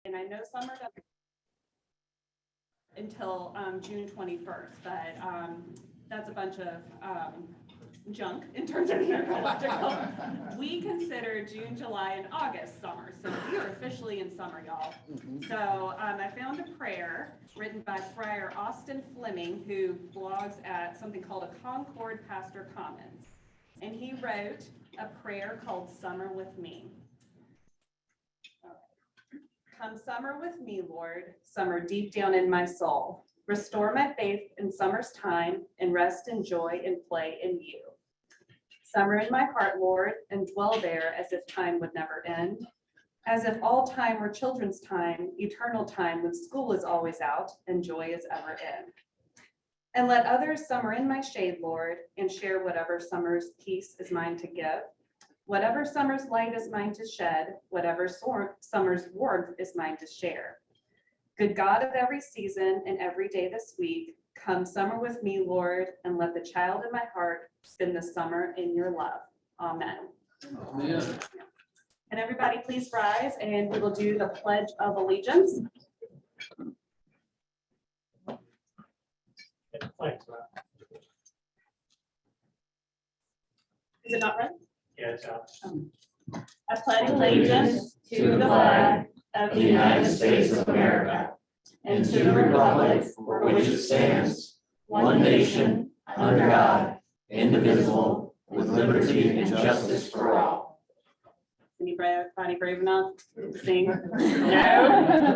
And I know some are done until June 21st, but that's a bunch of junk in terms of the electrical. We consider June, July, and August summer, so we are officially in summer, y'all. So I found a prayer written by Friar Austin Fleming, who blogs at something called a Concord Pastor Commons, and he wrote a prayer called Summer with Me. Come summer with me, Lord, summer deep down in my soul. Restore my faith in summer's time and rest in joy and play in you. Summer in my heart, Lord, and dwell there as if time would never end. As if all time were children's time, eternal time when school is always out and joy is ever in. And let others summer in my shade, Lord, and share whatever summer's peace is mine to give. Whatever summer's light is mine to shed, whatever summer's warmth is mine to share. Good God of every season and every day this week, come summer with me, Lord, and let the child in my heart spend the summer in your love. Amen. Amen. And everybody please rise and we will do the Pledge of Allegiance. Is it not right? Yeah, it's out. I pledge allegiance to the flag of the United States of America and to the republic for which it stands, one nation, under God, indivisible, with liberty and justice for all. Anybody brave enough to sing? No?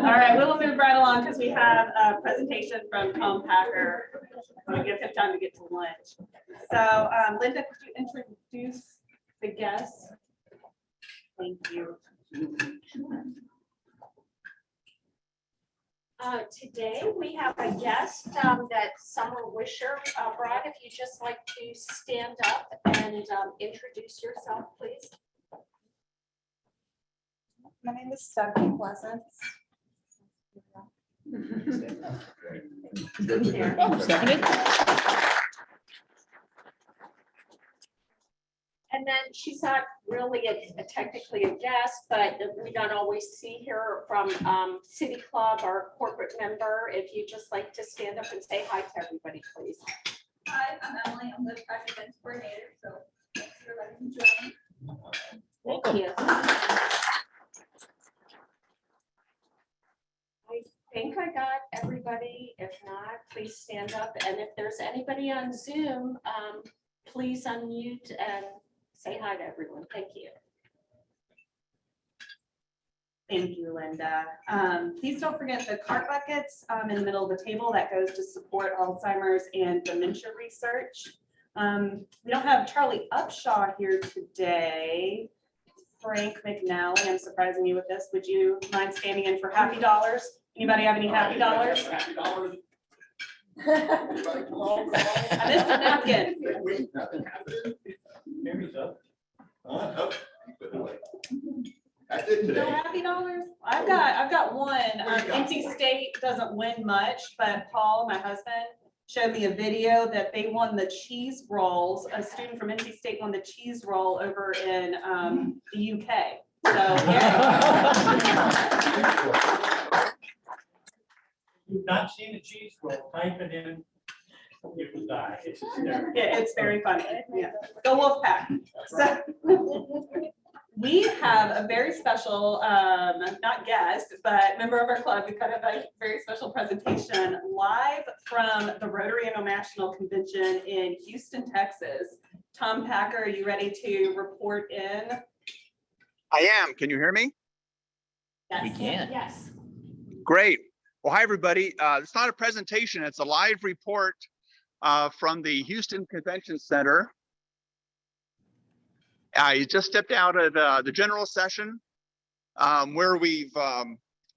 All right, we will move right along because we have a presentation from Tom Packer. I'm going to give him time to get to lunch. So Linda, could you introduce the guests? Thank you. Today we have a guest that Sommer Wisher brought. If you just like to stand up and introduce yourself, please. My name is Stephanie Pleasance. And then she's not really technically a guest, but we don't always see her from City Club or corporate member. If you just like to stand up and say hi to everybody, please. Hi, I'm Emily. I'm the President's Coordinator, so thanks for letting me join. Thank you. I think I got everybody. If not, please stand up. And if there's anybody on Zoom, please unmute and say hi to everyone. Thank you. Thank you, Linda. Please don't forget the cart buckets in the middle of the table that goes to support Alzheimer's and dementia research. We don't have Charlie Upshaw here today. Frank McNally, I'm surprising you with this. Would you mind standing in for Happy Dollars? Anybody have any Happy Dollars? Happy dollars. I missed a napkin. Mary's up. I did No today. Happy Dollars? I've got one. NC State doesn't win much, but Paul, my husband, showed me a video that they won the cheese rolls. A student from NC State won the cheese roll over in the UK. So yeah. You've not seen a cheese roll, type it in. You will die. It's hysterical. Yeah, it's very funny. Yeah. Go Wolfpack. So we have a very special, not guest, but member of our club. We've got a very special presentation live from the Rotary International Convention in Houston, Texas. Tom Packer, are you ready to report in? I am. Can you hear me? Yes. We can. Yes. Great. Well, hi, everybody. It's not a presentation. It's a live report from the Houston Convention Center. I just stepped out of the general session where we've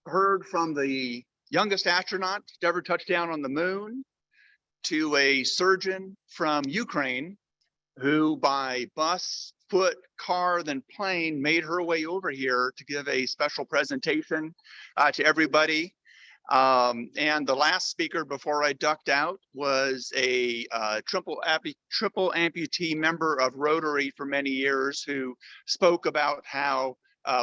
heard from the youngest astronaut to ever touch down on the moon to a surgeon from Ukraine who by bus, foot, car, then plane made her way over here to give a special presentation to everybody. And the last speaker before I ducked out was a triple amputee member of Rotary for many years who spoke about how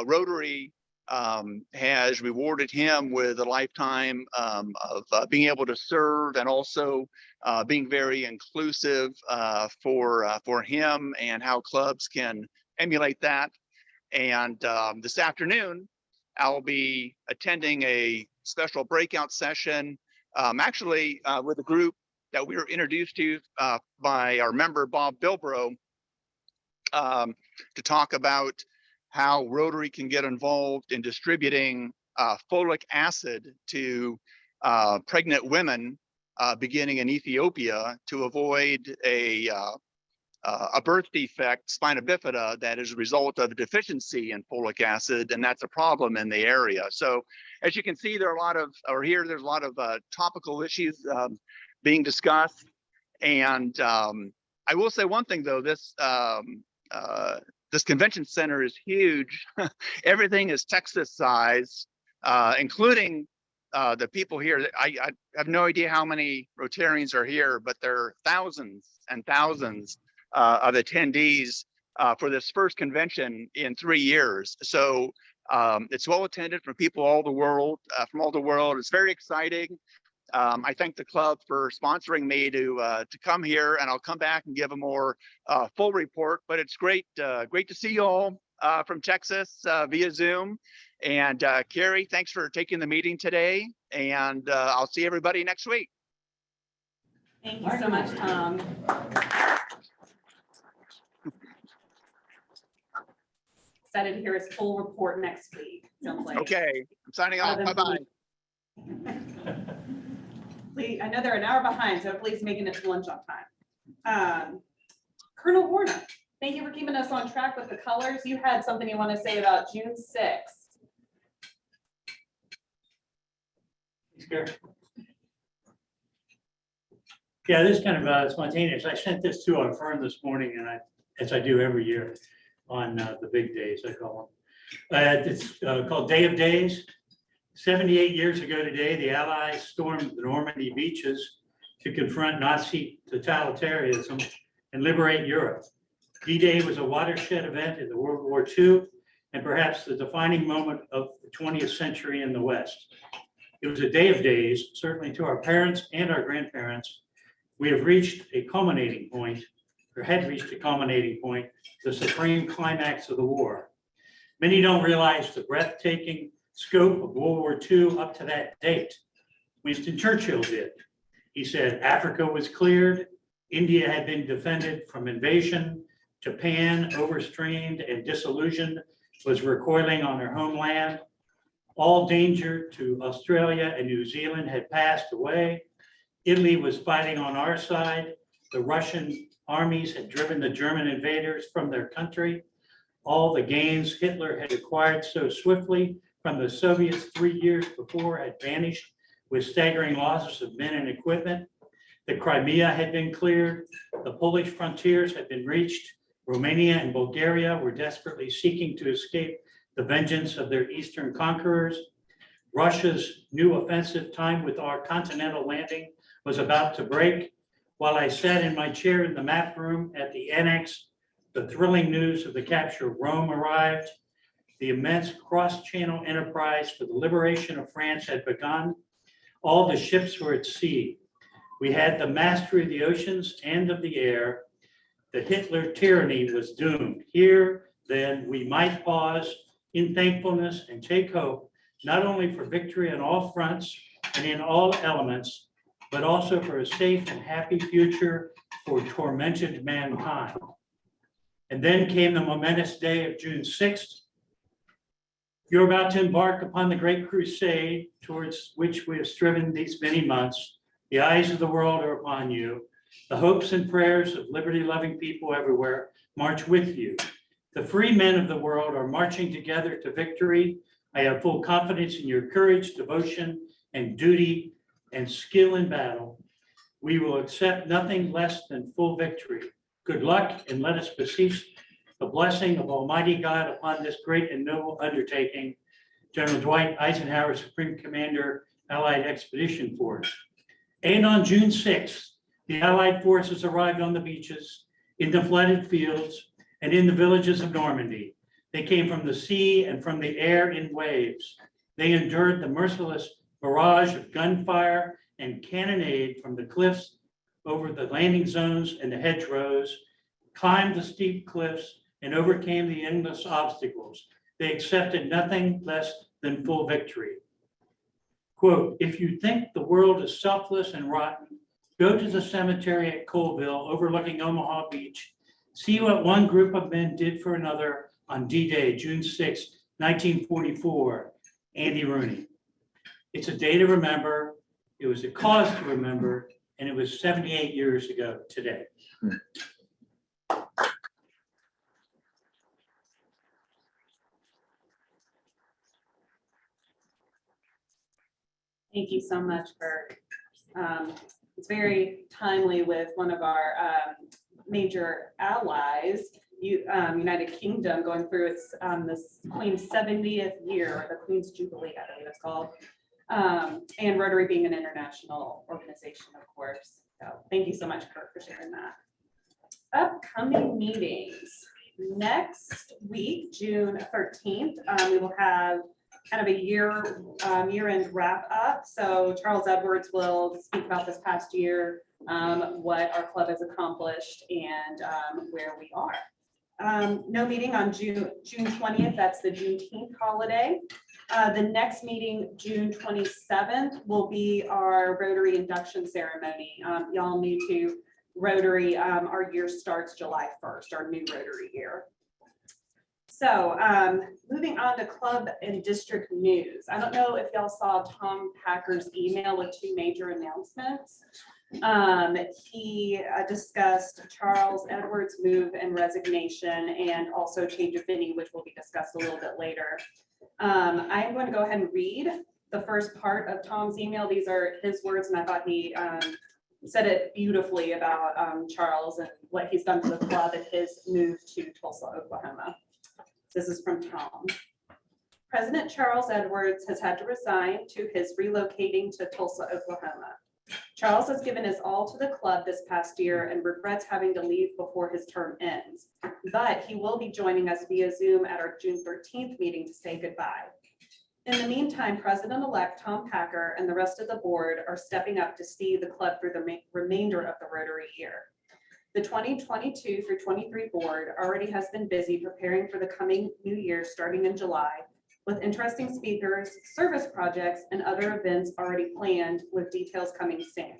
Rotary has rewarded him with a lifetime of being able to serve, and also being very inclusive for him, and how clubs can emulate that. And this afternoon, I'll be attending a special breakout session, actually with a group that we were introduced to by our member, Bob Bilbrough, to talk about how Rotary can get involved in distributing folic acid to pregnant women beginning in Ethiopia, to avoid a birth defect, spina bifida, that is a result of a deficiency in folic acid, and that's a problem in the area. So as you can see, there's a lot of topical issues being discussed. And I will say one thing though, this convention center is huge. Everything is Texas size, including the people here. I have no idea how many Rotarians are here, but there are thousands and thousands of attendees for this first convention in 3 years. So it's well attended from people all the world, from all the world. It's very exciting. I thank the club for sponsoring me to come here, and I'll come back and give a more full report. But it's great to see you all from Texas via Zoom. And Carrie, thanks for taking the meeting today, and I'll see everybody next week. Thank you so much, Tom. Excited to hear his full report next week. Sounds like. Okay, I'm signing off. Bye-bye. Please, I know they're an hour behind, so please making it to lunch on time. Colonel Horner, thank you for keeping us on track with the colors. You had something you want to say about June 6th. Yeah, this is kind of spontaneous. I sent this to our firm this morning, and as I do every year on the big days, I call them. It's called Day of Days. 78 years ago today, the Allies stormed the Normandy beaches to confront Nazi totalitarianism and liberate Europe. D-Day was a watershed event in the World War II, and perhaps the defining moment of the 20th century in the West. It was a day of days, certainly to our parents and our grandparents. We have reached a culminating point, or had reached a culminating point, the supreme climax of the war. Many don't realize the breathtaking scope of World War II up to that date. Winston Churchill did. He said Africa was cleared, India had been defended from invasion, Japan, overstrained and disillusioned, was recoiling on her homeland. All danger to Australia and New Zealand had passed away. Italy was fighting on our side. The Russian armies had driven the German invaders from their country. All the gains Hitler had acquired so swiftly from the Soviets 3 years before had vanished with staggering losses of men and equipment. The Crimea had been cleared. The Polish frontiers had been reached. Romania and Bulgaria were desperately seeking to escape the vengeance of their eastern conquerors. Russia's new offensive, timed with our continental landing, was about to break. While I sat in my chair in the map room at the annex, the thrilling news of the capture of Rome arrived. The immense cross-channel enterprise for the liberation of France had begun. All the ships were at sea. We had the mastery of the oceans and of the air. The Hitler tyranny was doomed. Here, then, we might pause in thankfulness and take hope, not only for victory on all fronts and in all elements, but also for a safe and happy future for tormented mankind. And then came the momentous day of June 6th. You're about to embark upon the great crusade towards which we have striven these many months. The eyes of the world are upon you. The hopes and prayers of liberty-loving people everywhere march with you. The free men of the world are marching together to victory. I have full confidence in your courage, devotion, and duty and skill in battle. We will accept nothing less than full victory. Good luck, and let us beseech the blessing of Almighty God upon this great and noble undertaking. General Dwight Eisenhower, Supreme Commander, Allied Expedition Force. And on June 6th, the Allied forces arrived on the beaches, in the flooded fields, and in the villages of Normandy. They came from the sea and from the air in waves. They endured the merciless barrage of gunfire and cannonade from the cliffs over the landing zones and the hedgerows, climbed the steep cliffs, and overcame the endless obstacles. They accepted nothing less than full victory. Quote, if you think the world is selfless and rotten, go to the cemetery at Colville overlooking Omaha Beach. See what one group of men did for another on D-Day, June 6, 1944, Andy Rooney. It's a day to remember, it was a cause to remember, and it was 78 years ago today. Thank you so much, Kirk. It's very timely with one of our major allies, United Kingdom, going through its this Queen's 70th year, or the Queen's Jubilee, I believe it's called, and Rotary being an international organization, of course. So thank you so much, Kirk, for sharing that. Upcoming meetings. Next week, June 13th, we will have kind of a year-end wrap up. So Charles Edwards will speak about this past year, what our club has accomplished, and where we are. No meeting on June 20th. That's the Juneteenth holiday. The next meeting, June 27th, will be our Rotary induction ceremony. Y'all new to Rotary, our year starts July 1st, our new Rotary year. So moving on to club and district news. I don't know if y'all saw Tom Packer's email with two major announcements. He discussed Charles Edwards' move and resignation, and also change of venue, which will be discussed a little bit later. I'm going to go ahead and read the first part of Tom's email. These are his words, and I thought he said it beautifully about Charles and what he's done for the club and his move to Tulsa, Oklahoma. This is from Tom. President Charles Edwards has had to resign to his relocating to Tulsa, Oklahoma. Charles has given his all to the club this past year and regrets having to leave before his term ends, but he will be joining us via Zoom at our June 13th meeting to say goodbye. In the meantime, President-elect Tom Packer and the rest of the board are stepping up to see the club through the remainder of the Rotary year. The 2022 through 23 board already has been busy preparing for the coming new year starting in July, with interesting speakers, service projects, and other events already planned, with details coming soon.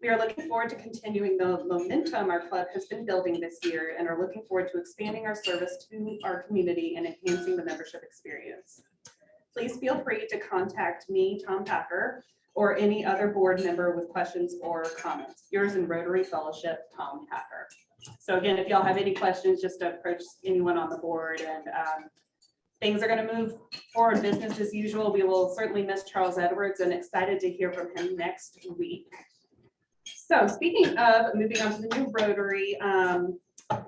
We are looking forward to continuing the momentum our club has been building this year, and are looking forward to expanding our service to our community and enhancing the membership experience. Please feel free to contact me, Tom Packer, or any other board member with questions or comments. Yours in Rotary Fellowship, Tom Packer. So again, if y'all have any questions, just approach anyone on the board, and things are going to move forward business as usual. We will certainly miss Charles Edwards and excited to hear from him next week. So speaking of moving on to the new Rotary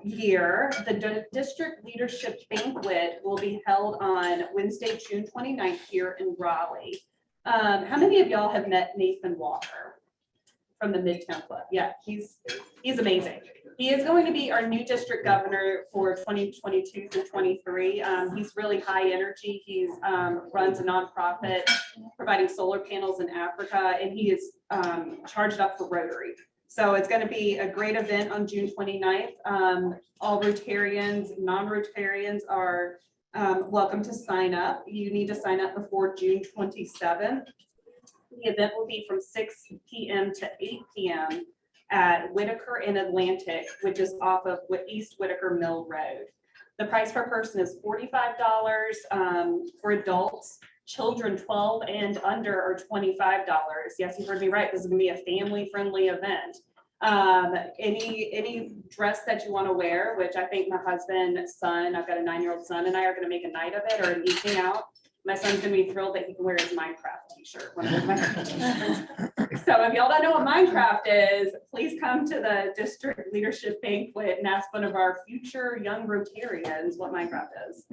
year, the district leadership banquet will be held on Wednesday, June 29th here in Raleigh. How many of y'all have met Nathan Walker from the Midtown Club? Yeah, he's amazing. He is going to be our new district governor for 2022 through 23. He's really high energy. He's runs a nonprofit providing solar panels in Africa, and he is charged up for Rotary. So it's going to be a great event on June 29th. All Rotarians, non-Rotarians are welcome to sign up. You need to sign up before June 27th. The event will be from 6 p.m. to 8 p.m. at Whitaker and Atlantic, which is off of East Whitaker Mill Road. The price per person is $45 for adults. Children 12 and under are $25. Yes, you heard me right. This is gonna be a family-friendly event. Any dress that you want to wear, which I think my husband, son, I've got a 9-year-old son, and I are going to make a night of it, or an evening out. My son's going to be thrilled that he can wear his Minecraft t-shirt. So if y'all don't know what Minecraft is, please come to the district leadership banquet and ask one of our future young Rotarians what Minecraft is.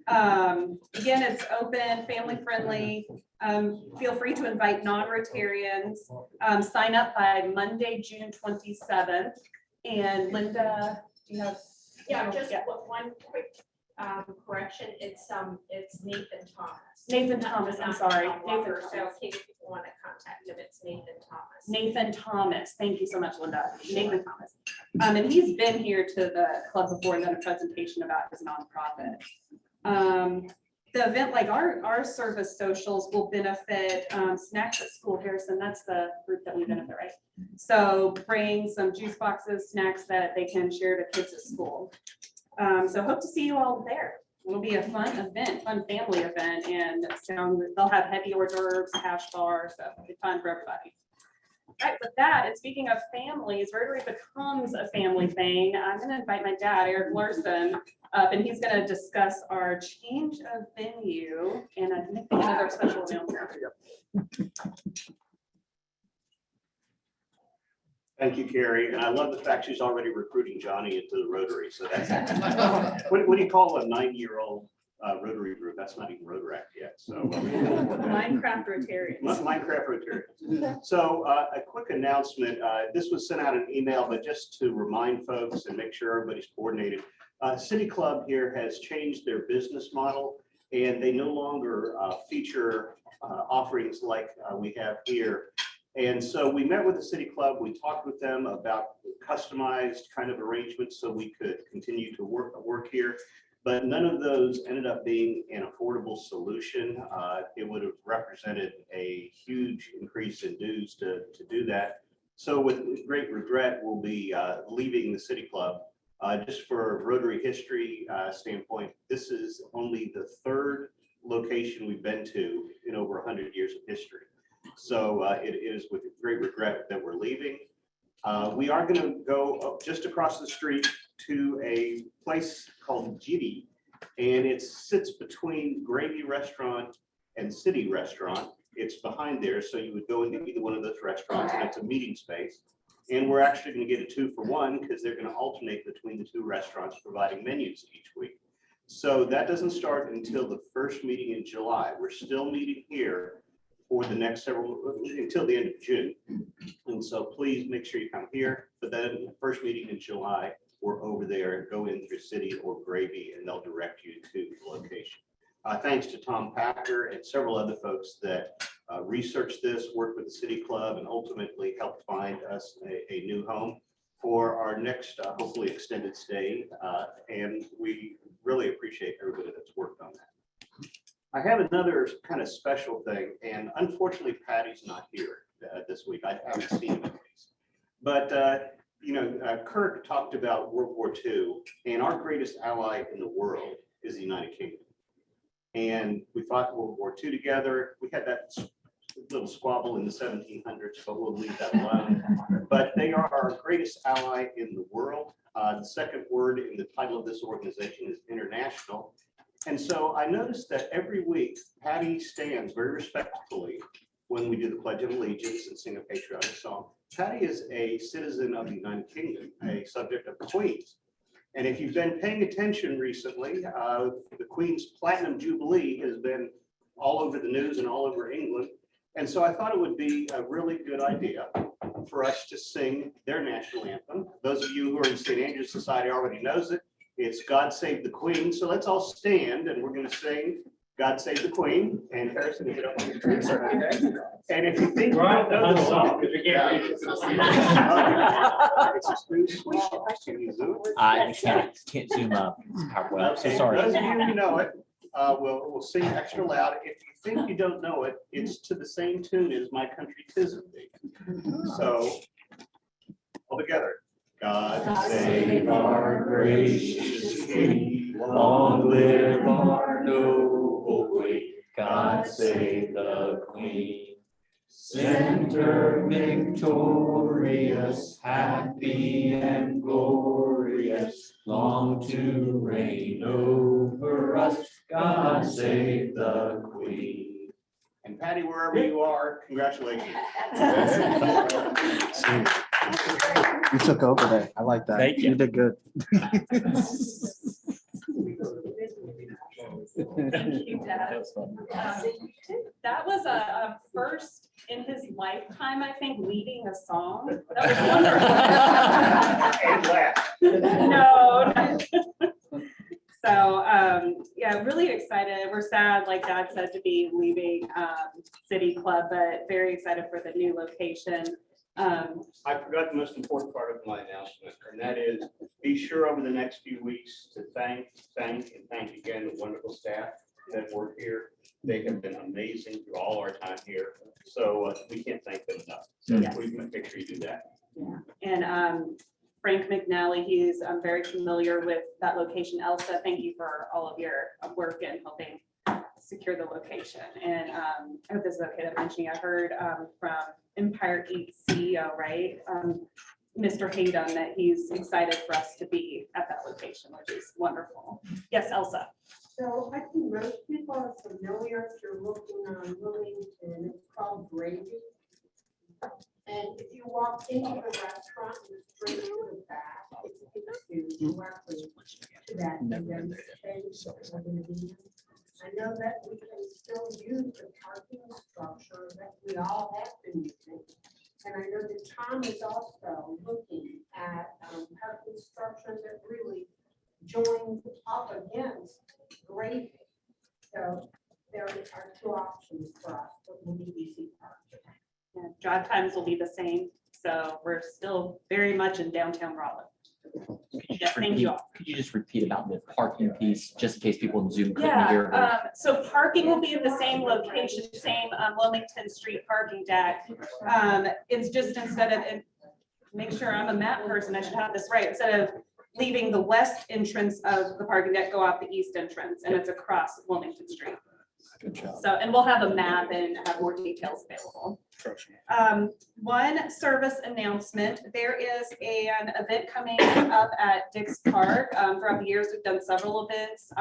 Again, it's open, family friendly. Feel free to invite non-Rotarians. Sign up by Monday, June 27th. And Linda, do you have? Yeah, just one quick correction, it's Nathan Thomas. Nathan Thomas, I'm sorry. Nathan Walker, so Thomas. in case people want to contact him, it's Nathan Thomas. Nathan Thomas. Thank you so much, Linda. Nathan Thomas. And he's been here to the club before and done a presentation about his nonprofit. The event, like our service socials will benefit Snacks at School. Harrison, that's the group that we benefit, right? So bring some juice boxes, snacks that they can share to kids at school. So hope to see you all there. It'll be a fun event, fun family event, and they'll have heavy hors d'oeuvres, hash bars, so it'll be fun for everybody. All right, with that, and speaking of families, Rotary becomes a family thing. I'm going to invite my dad, Eric Larson, up, and he's going to discuss our change of venue and I think another special announcement. Thank you, Carrie. And I love the fact she's already recruiting Johnny into the Rotary. So that's, what do you call a 9-year-old Rotary group? That's not even Rotaract yet. So Minecraft Rotarians. Minecraft Rotarians. So a quick announcement. This was sent out an email, but just to remind folks and make sure everybody's coordinated. City Club here has changed their business model, and they no longer feature offerings like we have here. And so we met with the City Club, we talked with them about customized kind of arrangements so we could continue to work here. But none of those ended up being an affordable solution. It would have represented a huge increase in dues to do that. So with great regret, we'll be leaving the City Club. Just for Rotary history standpoint, this is only the 3rd location we've been to in over 100 years of history. So it is with great regret that we're leaving. We are going to go up just across the street to a place called Giddy, and it sits between Gravy Restaurant and City Restaurant. It's behind there, so you would go into either one of those restaurants, and it's a meeting space. And we're actually going to get a 2-for-1 because they're going to alternate between the 2 restaurants providing menus each week. So that doesn't start until the first meeting in July. We're still meeting here for the next until the end of June. And so please make sure you come here. But then the first meeting in July, we're over there, go in through City or Gravy, and they'll direct you to the location. Thanks to Tom Packer and several other folks that researched this, worked with the City Club, and ultimately helped find us a new home for our next, hopefully extended stay. And we really appreciate everybody that's worked on that. I have another kind of special thing, and unfortunately Patty's not here this week. I haven't seen him at least. But you know, Kirk talked about World War II, and our greatest ally in the world is the United Kingdom. And we fought World War II together. We had that little squabble in the 1700s, but we'll leave that alone. But they are our greatest ally in the world. The second word in the title of this organization is international. And so I noticed that every week, Patty stands very respectfully when we do the Pledge of Allegiance and sing a patriotic song. Patty is a citizen of the United Kingdom, a subject of the Queen's. And if you've been paying attention recently, the Queen's Platinum Jubilee has been all over the news and all over England. And so I thought it would be a really good idea for us to sing their national anthem. Those of you who are in St. Andrew's Society already knows it. It's God Save the Queen. So let's all stand and we're going to sing God Save the Queen. And Harrison, get up on your feet. And if you think you don't know the song, because we can't read it. I can't zoom up. Well, so Okay, sorry. those of you who know it, we'll sing extra loud. If you think you don't know it, it's to the same tune as My Country 'Tis of Thee. So, all together. God save our gracious King, long live our noble Queen. God save the Queen. Send her victorious, happy and glorious, long to reign over us. God save the Queen. And Patty, wherever you are, congratulations. You took over there. I like that. Thank you. You did good. Thank you, Dad. That was a first in his lifetime, I think, leading a song. That was wonderful. And laugh. No. So, yeah, really excited. We're sad, like Dad said, to be leaving City Club, but very excited for the new location. I forgot the most important part of my announcement, and that is be sure over the next few weeks to thank again the wonderful staff that work here. They have been amazing through all our time here. So we can't thank them enough. So Yes. we can make sure you do that. And Frank McNally, he's very familiar with that location. Elsa, thank you for all of your work in helping secure the location. And I hope this is okay to mention, I heard from Empire Eats CEO, right? Mr. Hayden, that he's excited for us to be at that location, which is wonderful. Yes, Elsa. So I think most people are familiar if you're looking on Wilmington, it's called Gravy. And if you walk into the restaurant and straight to the back, it's directly to that condensed space of the museum. I know that we can still use the parking structure that we all have been using. And I know that Tom is also looking at parking structure that really joins up against Gravy. So there are two options for us, but we need easy parking. Yeah, drive times will be the same, so we're still very much in downtown Raleigh. Yes, thank you all. Could you just repeat about the parking piece, just in case people in Zoom couldn't hear? Yeah, so parking will be in the same location, same Wilmington Street parking deck. It's just instead of, and make sure I'm a map person, I should have this right, instead of leaving the west entrance of the parking deck, go out the east entrance, and it's across Wilmington Street. Good job. So, and we'll have a map and have more details available. One service announcement, there is an event coming up at Dix Park. Throughout the years, we've done several events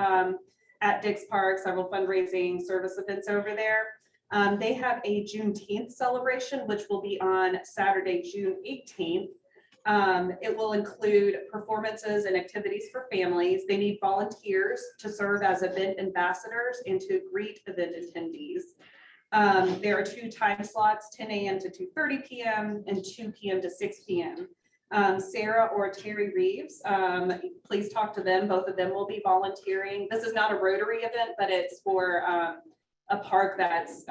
at Dix Park, several fundraising service events over there. They have a Juneteenth celebration, which will be on Saturday, June 18th. It will include performances and activities for families. They need volunteers to serve as event ambassadors and to greet event attendees. There are 2 time slots, 10 a.m. to 2:30 p.m. and 2 p.m. to 6 p.m. Sarah or Terry Reeves, please talk to them. Both of them will be volunteering. This is not a Rotary event, but it's for a park that's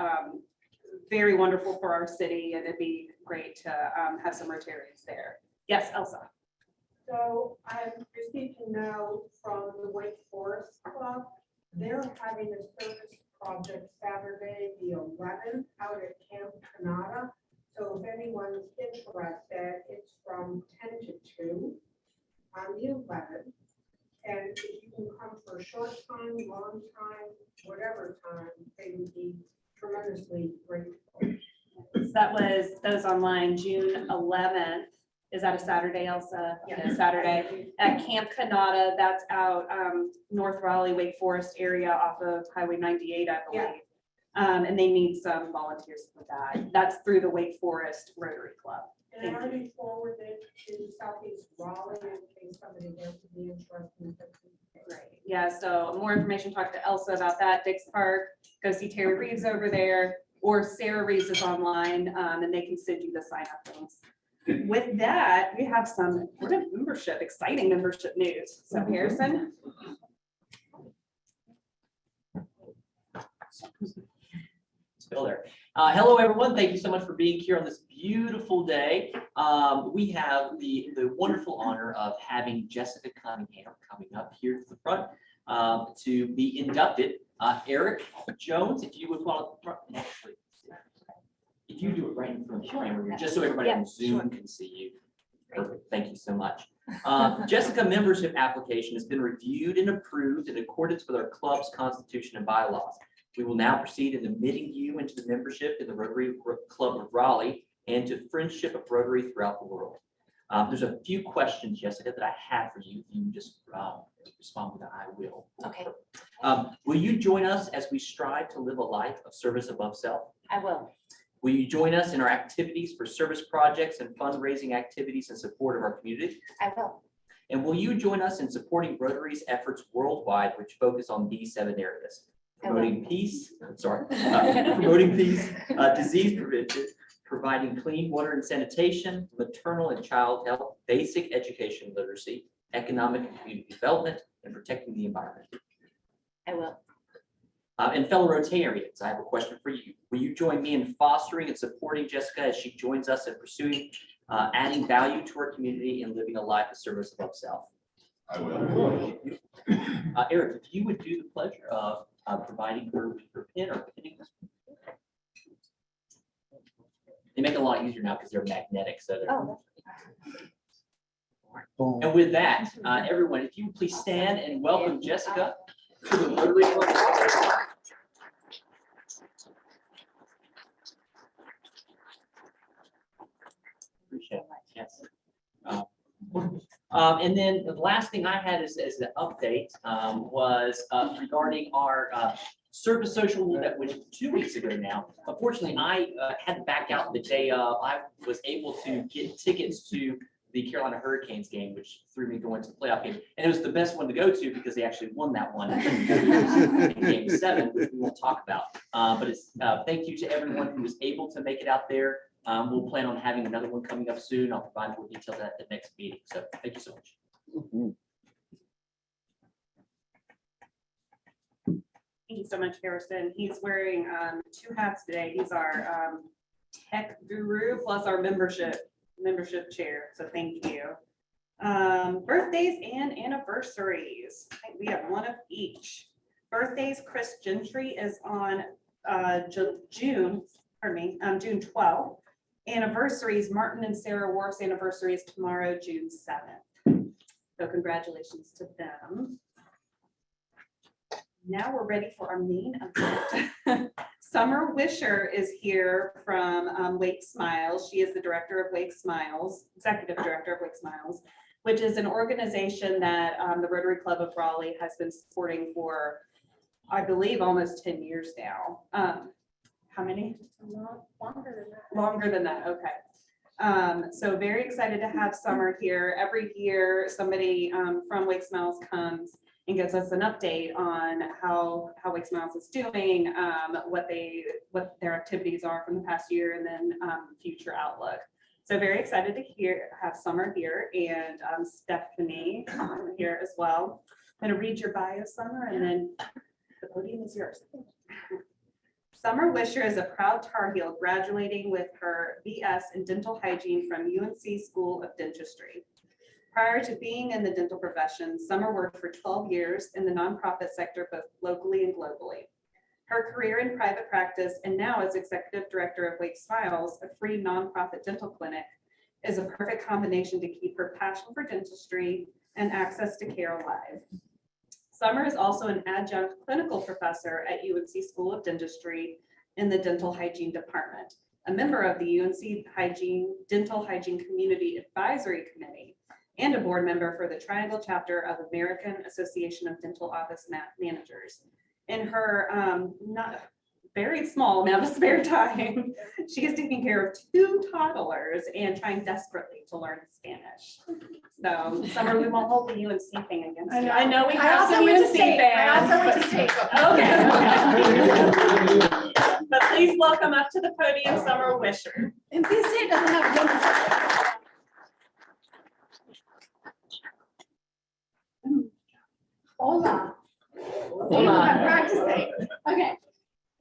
very wonderful for our city, and it'd be great to have some Rotarians there. Yes, Elsa. So I received a note from the Wake Forest Club. They're having a service project Saturday, the 11th, out at Camp Canada. So if anyone's interested, it's from 10 to 2 on the 11th. And if you can come for a short time, long time, whatever time, they would be tremendously grateful. So that was online, June 11th. Is that a Saturday, Elsa? Yeah. Saturday at Camp Canada. That's out North Raleigh, Wake Forest area off of Highway 98, I believe. Yeah. And they need some volunteers for that. That's through the Wake Forest Rotary Club. And I already forwarded to Southeast Raleigh in case somebody there would be interested in Great. Yeah, so more information, talk to Elsa about that. Dix Park, go see Terry Reeves over there, or Sarah Reeves is online, and they can send you the sign up links. With that, we have some membership, exciting membership news. So Harrison. Still there. Hello, everyone. Thank you so much for being here on this beautiful day. We have the wonderful honor of having Jessica Cunningham coming up here to the front to be inducted. Eric Jones, if you would follow, actually, if you do it right in front of the camera, just so everybody on Zoom can see you. Perfect. Thank you so much. Jessica membership application has been reviewed and approved in accordance with our club's constitution and bylaws. We will now proceed in admitting you into the membership in the Rotary Club of Raleigh and to Friendship of Rotary throughout the world. There's a few questions, Jessica, that I have for you. If you just respond with I will. Okay. Will you join us as we strive to live a life of service above self? I will. Will you join us in our activities for service projects and fundraising activities in support of our community? I will. And will you join us in supporting Rotary's efforts worldwide, which focus on these 7 areas? Promoting peace, promoting peace, disease prevention, providing clean water and sanitation, maternal and child health, basic education literacy, economic and community development, and protecting the environment. I will. And fellow Rotarians, I have a question for you. Will you join me in fostering and supporting Jessica as she joins us in pursuing adding value to our community and living a life of service above self? I will. Eric, if you would do the pleasure of providing her with her pin or pinning this. They make it a lot easier now because they're magnetic. So they're. Oh. Boom. And with that, everyone, if you would please stand and welcome Jessica to the Rotary Club. Appreciate it. Yes. And then the last thing I had is an update was regarding our service social that was 2 weeks ago now. Unfortunately, I had to back out the day of. I was able to get tickets to the Carolina Hurricanes game, which threw me going to the playoff game. And it was the best one to go to because they actually won that one in game 7, which we won't talk about. But it's thank you to everyone who was able to make it out there. We'll plan on having another one coming up soon. I'll provide more details at the next meeting. So thank you so much. Thank you so much, Harrison. He's wearing 2 hats today. He's our tech guru plus our membership chair. So thank you. Birthdays and anniversaries. I think we have one of each. Birthdays, Chris Gentry is on June 12th. Anniversaries, Martin and Sarah Wharf's anniversary is tomorrow, June 7th. So congratulations to them. Now we're ready for our main event. Sommer Wisher is here from Wake Smiles. She is the director of Wake Smiles, executive director of Wake Smiles, which is an organization that the Rotary Club of Raleigh has been supporting for, I believe, almost 10 years now. How many? Longer than that. Longer than that, okay. So very excited to have Sommer here. Every year, somebody from Wake Smiles comes and gives us an update on how Wake Smiles is doing, what their activities are from the past year, and then future outlook. So very excited to have Sommer here, and Stephanie here as well. I'm going to read your bio, Sommer, and then the podium is yours. Sommer Wisher is a proud Tar Heel, graduating with her BS in dental hygiene from UNC School of Dentistry. Prior to being in the dental profession, Sommer worked for 12 years in the nonprofit sector, both locally and globally. Her career in private practice and now as executive director of Wake Smiles, a free nonprofit dental clinic, is a perfect combination to keep her passion for dentistry and access to care alive. Sommer is also an adjunct clinical professor at UNC School of Dentistry in the Dental Hygiene Department, a member of the UNC Dental Hygiene Community Advisory Committee, and a board member for the Triangle Chapter of American Association of Dental Office Managers. In her not very small amount of spare time, she is taking care of 2 toddlers and trying desperately to learn Spanish. So, Sommer, we won't hold the UNC thing against you. I know we have some UNC fans. Okay. But please welcome up to the podium, Sommer Wisher. And this state doesn't have one. Hola. I'm practicing. Okay.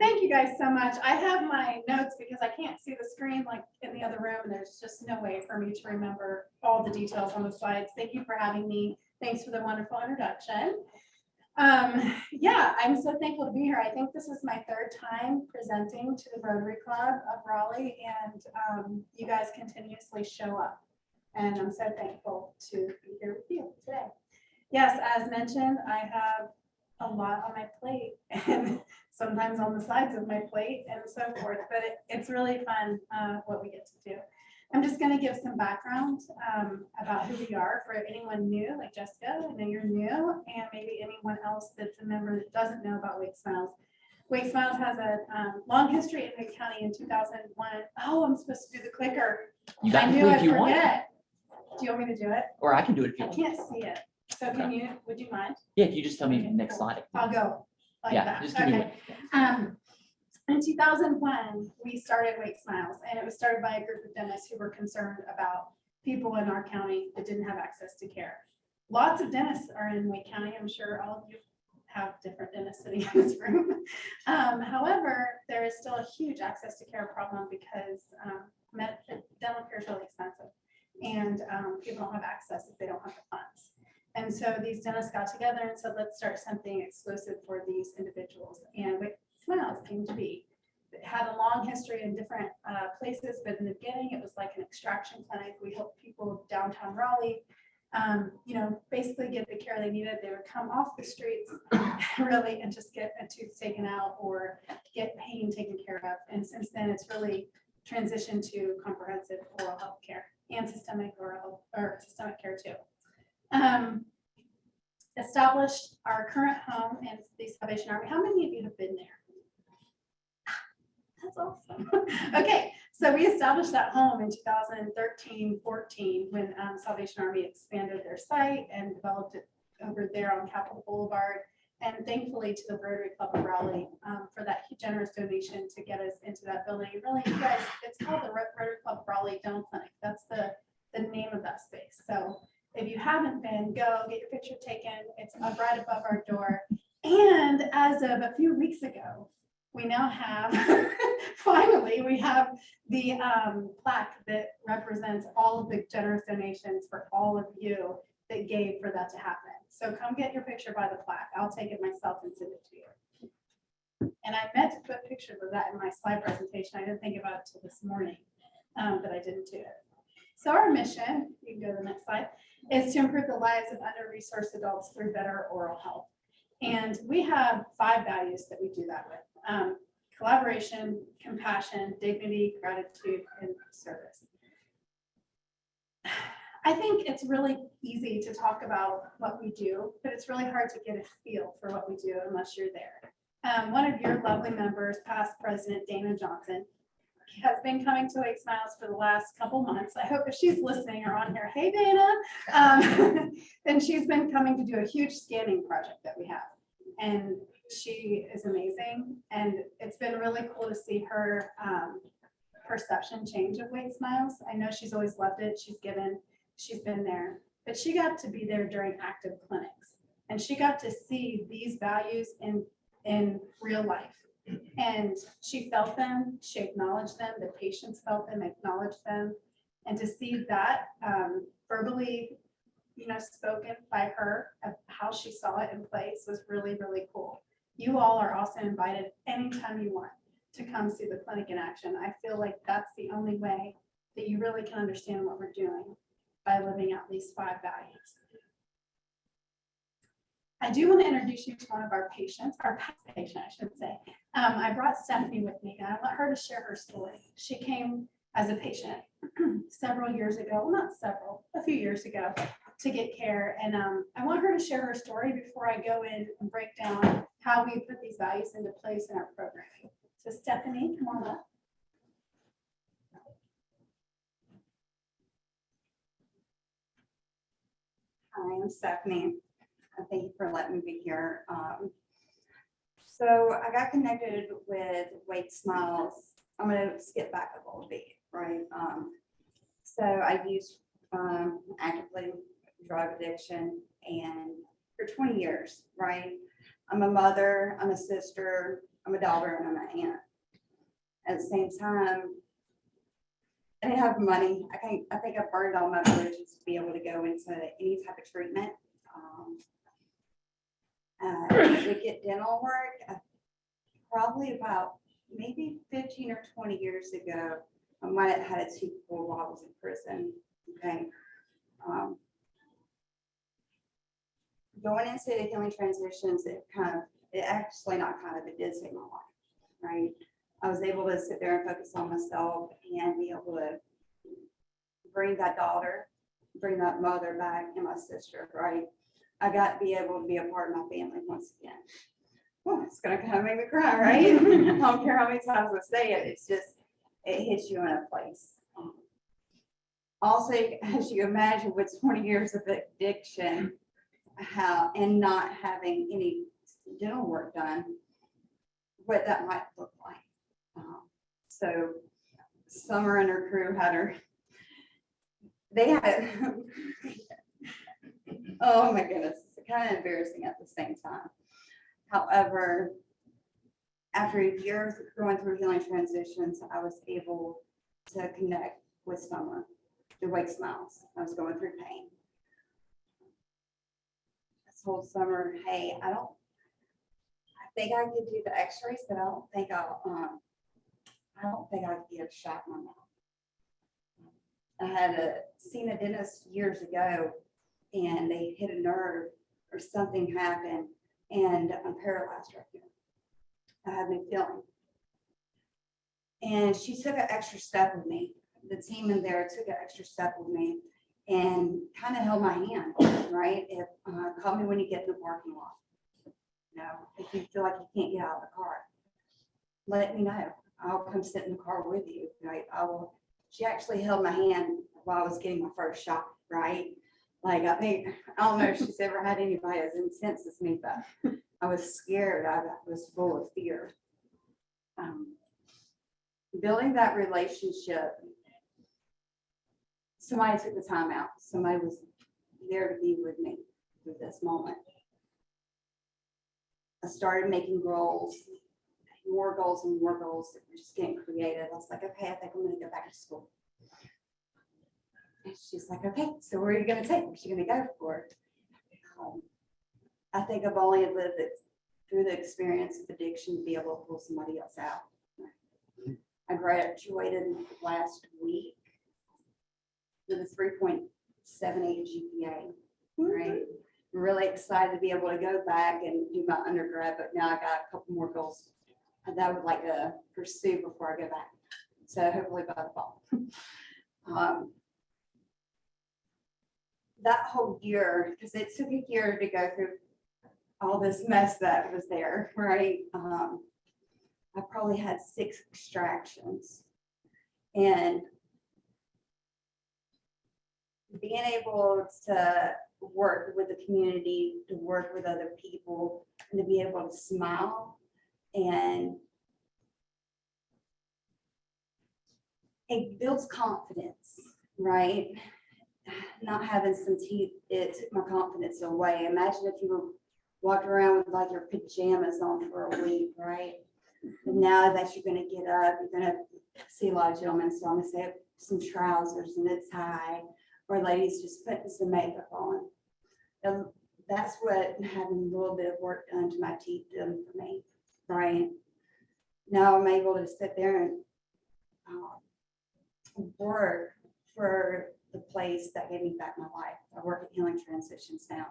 Thank you guys so much. I have my notes because I can't see the screen like in the other room, and there's just no way for me to remember all the details on the slides. Thank you for having me. Thanks for the wonderful introduction. Yeah, I'm so thankful to be here. I think this is my 3rd time presenting to the Rotary Club of Raleigh, and you guys continuously show up. And I'm so thankful to be here with you today. Yes, as mentioned, I have a lot on my plate and sometimes on the sides of my plate and so forth, but it's really fun what we get to do. I'm just going to give some background about who we are for anyone new, like Jessica. I know you're new, and maybe anyone else that's a member that doesn't know about Wake Smiles. Wake Smiles has a long history in Wake County. In 2001. Oh, I'm supposed to do the clicker. I knew I'd forget. Do you want me to do it? Or I can do it if you I want. can't see it. So can you, would you mind? Yeah, if you just tell me next slide. I'll go like Yeah, that. just give me Okay. In 2001, we started Wake Smiles, and it was started by a group of dentists who were concerned about people in our county that didn't have access to care. lots of dentists are in Wake County. I'm sure all of you have different dentists sitting in this room. However, there is still a huge access to care problem because dental care is really expensive, and people don't have access if they don't have the funds. And so these dentists got together and said, let's start something exclusive for these individuals. And Wake Smiles came to be. It had a long history in different places, but in the beginning, it was like an extraction clinic. We helped people downtown Raleigh, basically get the care they needed. They would come off the streets really and just get a tooth taken out or get pain taken care of. And since then, it's really transitioned to comprehensive oral health care and systemic systemic care too. Established our current home in the Salvation Army. How many of you have been there? That's awesome. Okay, so we established that home in 2013-14 when Salvation Army expanded their site and developed it over there on Capitol Boulevard. And thankfully to the Rotary Club of Raleigh for that generous donation to get us into that building. Really, you guys, it's called the Rotary Club of Raleigh Dental Clinic. That's the name of that space. So if you haven't been, go get your picture taken. It's right above our door. And as of a few weeks ago, we now have, finally, we have the plaque that represents all of the generous donations for all of you that gave for that to happen. So come get your picture by the plaque. I'll take it myself and send it to you. And I meant to put pictures of that in my slide presentation. I didn't think about it till this morning, but I didn't do it. So our mission, you can go to the next slide, is to improve the lives of under-resourced adults through better oral health. And we have 5 values that we do that with. Collaboration, compassion, dignity, gratitude, and service. I think it's really easy to talk about what we do, but it's really hard to get a feel for what we do unless you're there. One of your lovely members, past President Dana Johnson, has been coming to Wake Smiles for the last couple months. I hope if she's listening or on here, hey Dana, and she's been coming to do a huge scanning project that we have. And she is amazing. And it's been really cool to see her perception change of Wake Smiles. I know she's always loved it. She's been there, but she got to be there during active clinics. And she got to see these values in real life. And she felt them, she acknowledged them, the patients felt them, acknowledged them. And to see that verbally, spoken by her of how she saw it in place was really, really cool. You all are also invited anytime you want to come see the clinic in action. I feel like that's the only way that you really can understand what we're doing, by living out these 5 values. I do want to introduce you to one of our patients, our past patient, I should say. I brought Stephanie with me, and I want her to share her story. She came as a patient several years ago, well, not several, a few years ago, to get care. And I want her to share her story before I go in and break down how we put these values into place in our programming. So Stephanie, come on up. Hi, I'm Stephanie. Thank you for letting me be here. So I got connected with Wake Smiles. I'm going to skip back a little bit, right? So I used actively drug addiction and for 20 years, right? I'm a mother, I'm a sister, I'm a daughter, and I'm an aunt. At the same time, I didn't have money. I think I burned all my bridges to be able to go into any type of treatment. To get dental work, probably about maybe 15 or 20 years ago. I might have had a tooth pulled while I was in prison. Okay. Going into the healing transitions, it actually not kind of, it did save my life, right? I was able to sit there and focus on myself and be able to bring that daughter, bring that mother back, and my sister, right? I got to be able to be a part of my family once again. Oh, it's gonna kind of make me cry, right? I don't care how many times I say it, it's just, it hits you in a place. Also, as you imagine, with 20 years of addiction, and not having any dental work done, what that might look like. So Sommer and her crew had her, they had Oh my goodness, it's kind of embarrassing at the same time. However, after a year of going through healing transitions, I was able to connect with Sommer through Wake Smiles. I was going through pain. I told Sommer, hey, I think I could do the x-rays, but I don't think I could get a shot in my mouth. I had seen a dentist years ago and they hit a nerve or something happened and I'm paralyzed right here. I have no feeling. And she took an extra step with me. The team in there took an extra step with me and kind of held my hand, right? If call me when you get in the parking lot. You know, if you feel like you can't get out of the car, let me know. I'll come sit in the car with you, right? I will. She actually held my hand while I was getting my first shot, right? Like I don't know if she's ever had anybody as intense as me, but I was scared. I was full of fear. Building that relationship, somebody took the time out. Somebody was there to be with me through this moment. I started making goals, more goals and more goals that were just getting creative. I was like, okay, I think I'm going to go back to school. And she's like, okay, so where are you going to take? Where's she going to go for? I think I've only lived it through the experience of addiction to be able to pull somebody else out. I graduated last week with a 3.78 GPA, right? I'm really excited to be able to go back and do my undergrad, but now I got a couple more goals that I would like to pursue before I go back. So hopefully by the fall. That whole year, because it took a year to go through all this mess that was there, right? I probably had 6 extractions. And being able to work with the community, to work with other people, and to be able to smile and it builds confidence, right? Not having some teeth, it took my confidence away. Imagine if you were walking around with like your pajamas on for a week, right? And now that you're going to get up, you're going to see a lot of gentlemen, so I'm going to say some trousers and a tie, or ladies just putting some makeup on. And that's what having a little bit of work done to my teeth did for me, right? Now I'm able to sit there and work for the place that gave me back my life. I work at Healing Transitions now.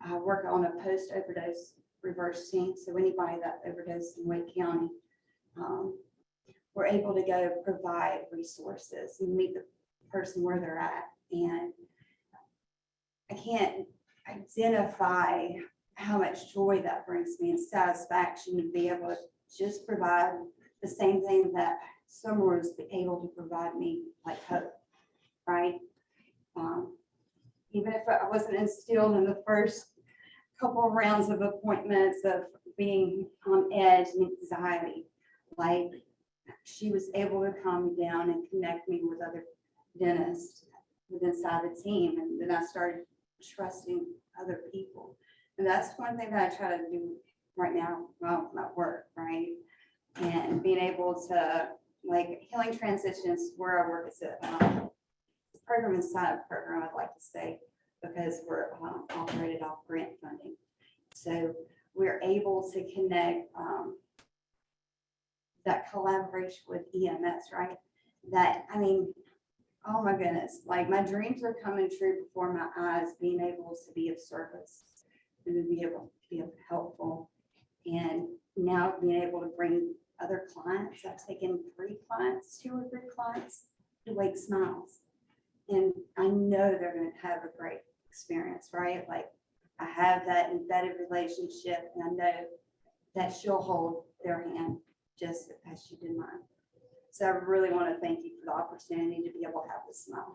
I work on a post-overdose reverse team. So anybody that overdosed in Wake County, we're able to go provide resources and meet the person where they're at. And I can't identify how much joy that brings me and satisfaction to be able to just provide the same thing that Sommer was able to provide me, like hope, right? Even if I wasn't instilled in the first couple of rounds of appointments of being on edge and anxiety, like she was able to calm me down and connect me with other dentists inside the team. And then I started trusting other people. And that's one thing that I try to do right now at work, right? And being able to, like, Healing Transitions, where I work, is a program inside a program, I'd like to say, because we're operated off grant funding. So we're able to connect that collaboration with EMS, right? That, I mean, oh my goodness, like my dreams are coming true before my eyes, being able to be of service and to be able to be helpful. And now being able to bring other clients. I've taken 2 or 3 clients to Wake Smiles. And I know they're going to have a great experience, right? Like I have that embedded relationship and I know that she'll hold their hand just as she did mine. So I really want to thank you for the opportunity to be able to have this smile.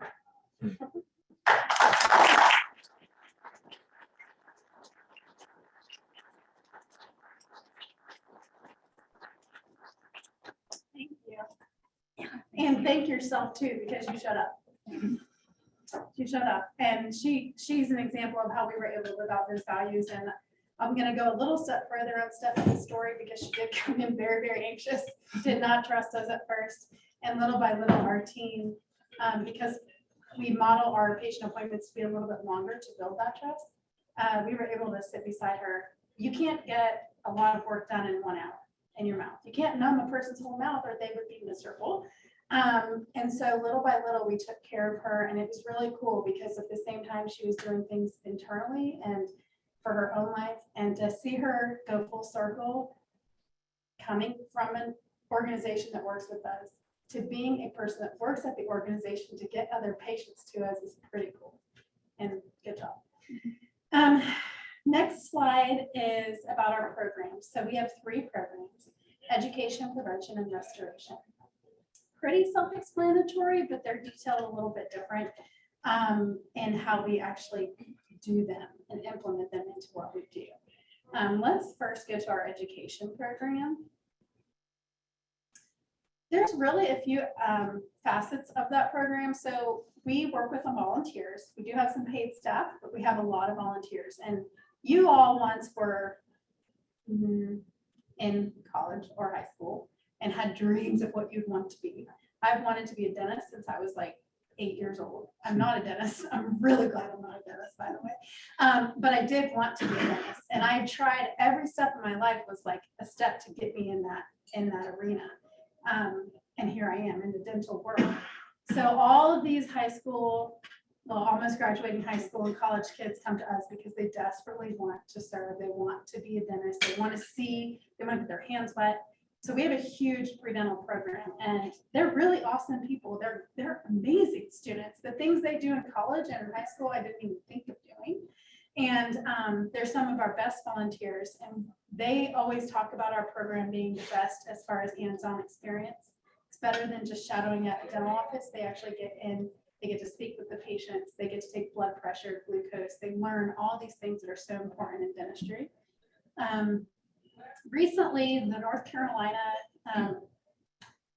Thank you. And thank yourself too, because you shut up. she showed up, and she's an example of how we were able to live out those values. And I'm gonna go a little step further on Stephanie's story because she did come in very, very anxious, did not trust us at first. And little by little, our team, because we model our patient appointments to be a little bit longer to build that trust, we were able to sit beside her. You can't get a lot of work done in 1 hour in your mouth. You can't numb a person's whole mouth or they would be miserable. And so little by little, we took care of her, and it was really cool because at the same time she was doing things internally and for her own life, and to see her go full circle, coming from an organization that works with us to being a person that works at the organization to get other patients to us is pretty cool. And good job. Next slide is about our programs. So we have 3 programs: education, prevention, and restoration. Pretty self-explanatory, but they're detailed a little bit different in how we actually do them and implement them into what we do. Let's first go to our education program. There's really a few facets of that program. So we work with the volunteers. We do have some paid staff, but we have a lot of volunteers. And you all once were in college or high school and had dreams of what you'd want to be. I've wanted to be a dentist since I was like 8 years old. I'm not a dentist. I'm really glad I'm not a dentist, by the way. But I did want to be a dentist, and I tried every step of my life was like a step to get me in that arena. And here I am in the dental world. So all of these high school, well, almost graduating high school and college kids come to us because they desperately want to serve. They want to be a dentist. They want to see, they want to get their hands wet. So we have a huge pre-dental program, and they're really awesome people. They're amazing students. The things they do in college and in high school, I didn't even think of doing. And they're some of our best volunteers, and they always talk about our program being the best as far as hands-on experience. It's better than just shadowing at a dental office. They actually get in, they get to speak with the patients, they get to take blood pressure, glucose, they learn all these things that are so important in dentistry. Recently, the North Carolina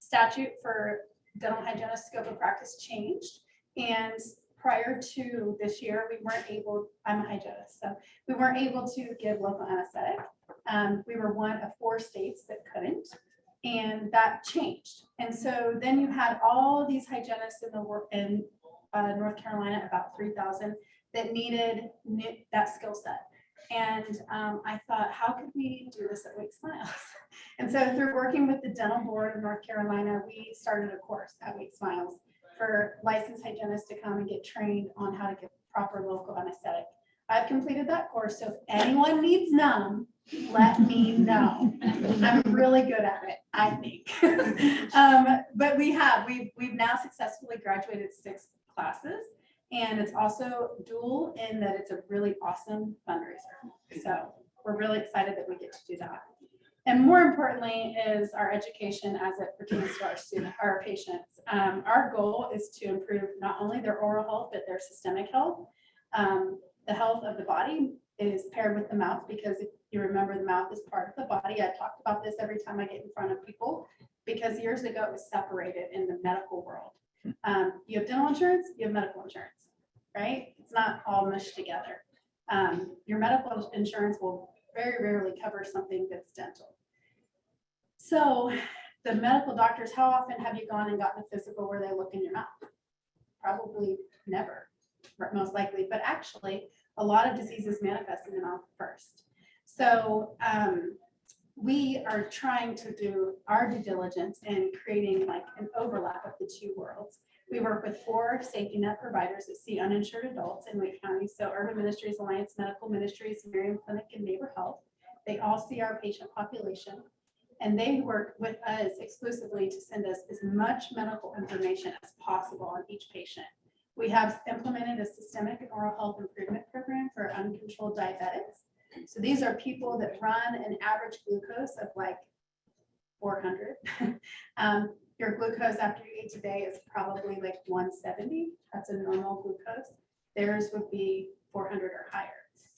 statute for dental hygienist scope of practice changed, and prior to this year, we weren't able, I'm a hygienist, so we weren't able to give local anesthetic. We were one of 4 states that couldn't, and that changed. And so then you had all these hygienists in the work in North Carolina, about 3,000, that needed that skill set. And I thought, how could we do this at Wake Smiles? And so through working with the Dental Board of North Carolina, we started a course at Wake Smiles for licensed hygienists to come and get trained on how to give proper local anesthetic. I've completed that course, so if anyone needs numb, let me know. I'm really good at it, I think. But we've now successfully graduated 6 classes. And it's also dual in that it's a really awesome fundraiser. So we're really excited that we get to do that. And more importantly is our education as it pertains to our patients. Our goal is to improve not only their oral health, but their systemic health. The health of the body is paired with the mouth, because if you remember, the mouth is part of the body. I talked about this every time I get in front of people, because years ago it was separated in the medical world. You have dental insurance, you have medical insurance, right? It's not all mushed together. Your medical insurance will very rarely cover something that's dental. So the medical doctors, how often have you gone and gotten a physical where they look in your mouth? Probably never, most likely, but actually a lot of diseases manifest in the mouth first. So we are trying to do our due diligence in creating like an overlap of the 2 worlds. We work with 4 safety net providers that see uninsured adults in Wake County. So Urban Ministries, Alliance Medical Ministries, Miriam Clinic, and Neighbor Health. They all see our patient population, and they work with us exclusively to send us as much medical information as possible on each patient. We have implemented a systemic and oral health improvement program for uncontrolled diabetics. So these are people that run an average glucose of like 400. Your glucose after you eat today is probably like 170. That's a normal glucose. Theirs would be 400 or higher.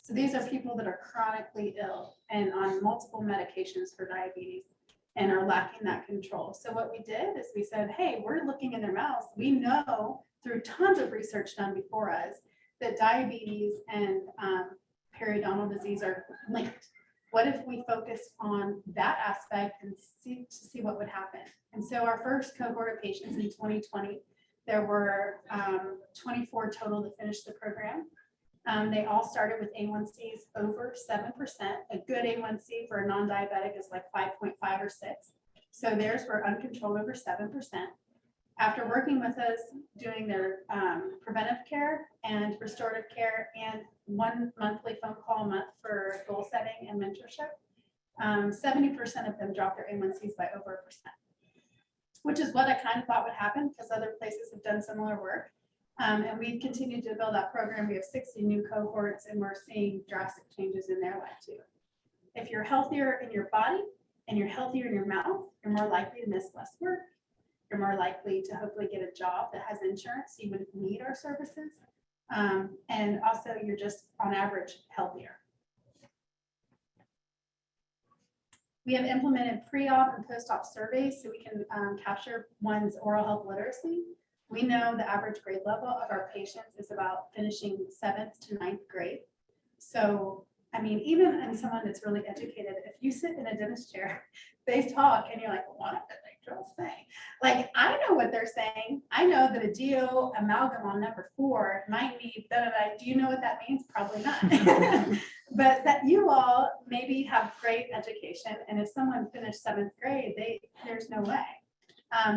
So these are people that are chronically ill and on multiple medications for diabetes. and are lacking that control. So what we did is we said, hey, we're looking in their mouths. We know through tons of research done before us that diabetes and periodontal disease are linked. What if we focus on that aspect and see what would happen? And so our first cohort of patients in 2020, there were 24 total to finish the program. They all started with A1Cs over 7%. A good A1C for a non-diabetic is like 5.5 or 6. So theirs were uncontrolled over 7%. After working with us, doing their preventive care and restorative care and 1 monthly phone call a month for goal setting and mentorship, 70% of them dropped their A1Cs by over 1%, which is what I kind of thought would happen because other places have done similar work. And we've continued to build that program. We have 60 new cohorts and we're seeing drastic changes in their life too. If you're healthier in your body and you're healthier in your mouth, you're more likely to miss less work. You're more likely to hopefully get a job that has insurance, so you wouldn't need our services. And also you're just on average healthier. We have implemented pre-op and post-op surveys so we can capture one's oral health literacy. We know the average grade level of our patients is about finishing 7th to 9th grade. So, I mean, even in someone that's really educated, if you sit in a dentist chair, they talk and you're like, what did they just say? Like, I know what they're saying. I know that a DO amalgam on number 4 might need da-da-da. Do you know what that means? Probably not. But that you all maybe have great education. And if someone finished 7th grade, there's no way.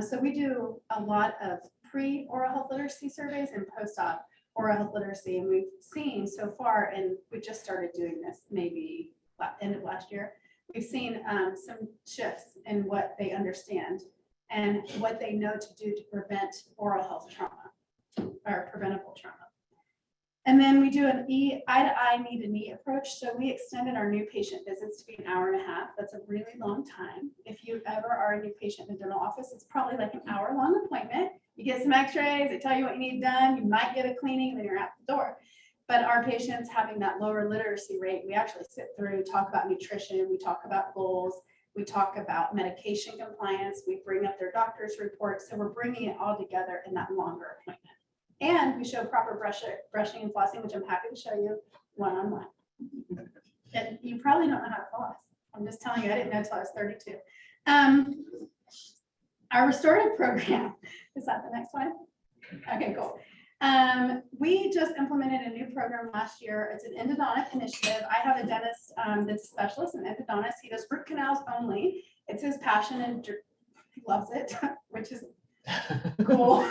So we do a lot of pre-oral health literacy surveys and post-op oral health literacy. And we've seen so far, and we just started doing this maybe end of last year, we've seen some shifts in what they understand and what they know to do to prevent oral health trauma or preventable trauma. And then we do an eye-to-eye, knee-to-knee approach. So we extended our new patient visits to be an hour and a half. That's a really long time. If you ever are a new patient in the dental office, it's probably like an hour-long appointment. You get some x-rays, they tell you what you need done, you might get a cleaning, and then you're out the door. But our patients having that lower literacy rate, we actually sit through, talk about nutrition, we talk about goals, we talk about medication compliance, we bring up their doctor's reports. So we're bringing it all together in that longer appointment. And we show proper brushing and flossing, which I'm happy to show you one-on-one. And you probably don't know how to floss. I'm just telling you, I didn't know until I was 32. Our restorative program, is that the next one? Okay, cool. We just implemented a new program last year. It's an endodontic initiative. I have a dentist that's a specialist in endodontist. He does root canals only. It's his passion and he loves it, which is cool.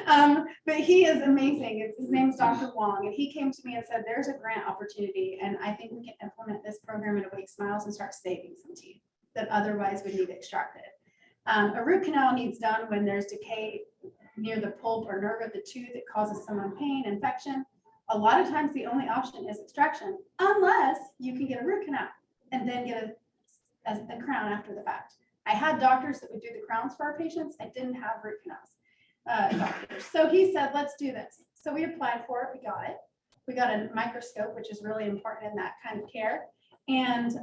But he is amazing. His name's Dr. Wong, and he came to me and said, there's a grant opportunity, and I think we can implement this program in Awake Smiles and start saving some teeth that otherwise would need extracted. A root canal needs done when there's decay near the pulp or nerve of the tooth that causes someone pain, infection. A lot of times the only option is extraction, unless you can get a root canal and then get a crown after the fact. I had doctors that would do the crowns for our patients. I didn't have root canals doctors. So he said, let's do this. So we applied for it. We got it. We got a microscope, which is really important in that kind of care. And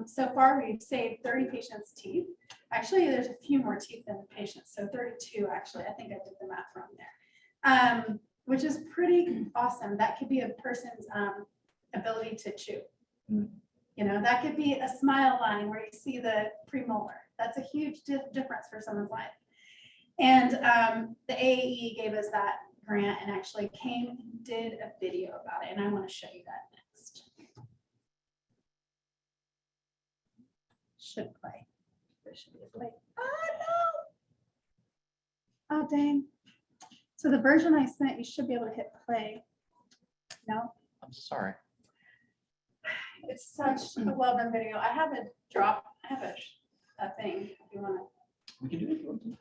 so far we've saved 30 patients' teeth. Actually, there's a few more teeth than the patients. So 32, actually, I think I did the math wrong there, which is pretty awesome. That could be a person's ability to chew. You know, that could be a smile line where you see the premolar. That's a huge difference for someone's life. And the AAE gave us that grant and actually came and did a video about it. And I want to show you that next. Should play. There should be a play. Oh, no. Oh, dang. So the version I sent, you should be able to hit play. No? I'm sorry. It's such a well-done video. I have a drop. I have a thing if you want to. We can do it if you want to.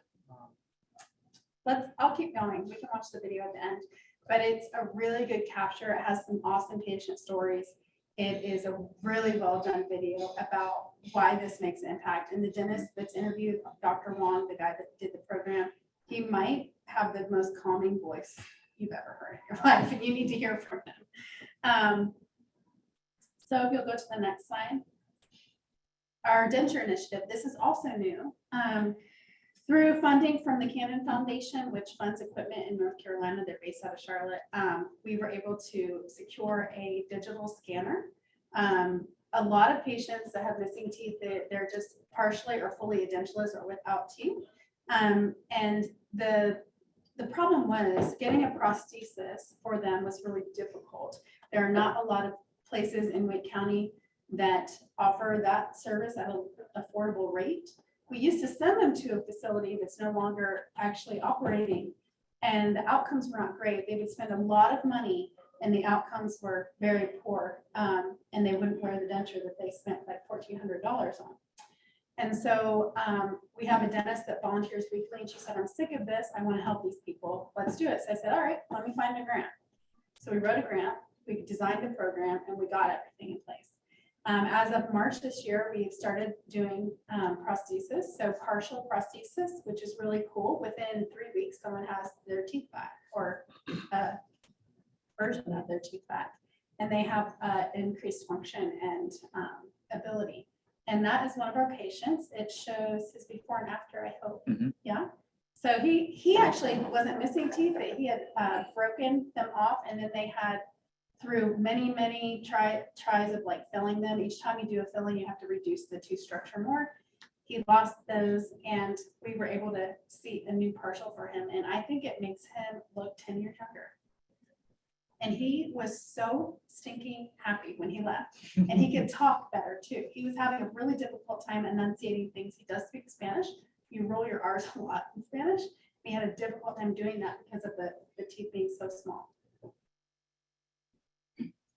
I'll keep going. We can watch the video at the end, but it's a really good capture. It has some awesome patient stories. It is a really well done video about why this makes an impact. And the dentist that's interviewed, Dr. Wong, the guy that did the program, he might have the most calming voice you've ever heard in your life, and you need to hear from him. So if you'll go to the next slide. our Denture Initiative, this is also new. Through funding from the Cannon Foundation, which funds equipment in North Carolina, they're based out of Charlotte, we were able to secure a digital scanner. A lot of patients that have missing teeth, they're just partially or fully edentulous or without teeth. And the problem was getting a prosthesis for them was really difficult. There are not a lot of places in Wake County that offer that service at an affordable rate. We used to send them to a facility that's no longer actually operating, and the outcomes were not great. They would spend a lot of money and the outcomes were very poor, and they wouldn't wear the denture that they spent like $1,400 on. And so we have a dentist that volunteers weekly, and she said, I'm sick of this. I want to help these people. Let's do it. So I said, all right, let me find a grant. So we wrote a grant, we designed a program, and we got everything in place. As of March this year, we started doing prosthesis, so partial prosthesis, which is really cool. Within 3 weeks, someone has their teeth back, or a version of their teeth back, and they have increased function and ability. And that is one of our patients. It shows his before and after, I hope. Yeah. So he actually wasn't missing teeth, but he had broken them off, and then they had, through many tries of like filling them. Each time you do a filling, you have to reduce the tooth structure more. He lost those, and we were able to see a new partial for him. And I think it makes him look 10 years younger. And he was so stinking happy when he left, and he could talk better too. He was having a really difficult time enunciating things. He does speak Spanish. You roll your R's a lot in Spanish. He had a difficult time doing that because of the teeth being so small.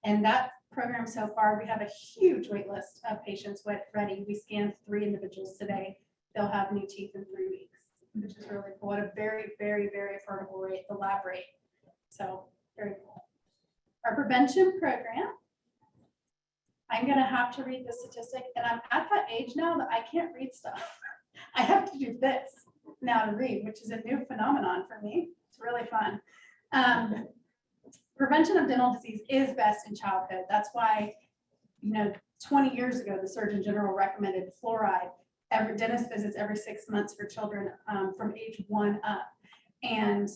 And that program so far, we have a huge wait list of patients ready. We scanned 3 individuals today. They'll have new teeth in 3 weeks, which is really cool. At a very affordable rate, the lab rate. So very cool. Our prevention program, I'm gonna have to read the statistic, and I'm at that age now that I can't read stuff. I have to do this now to read, which is a new phenomenon for me. It's really fun. Prevention of dental disease is best in childhood. That's why, 20 years ago, the Surgeon General recommended fluoride, dentist visits every 6 months for children from age 1 up. And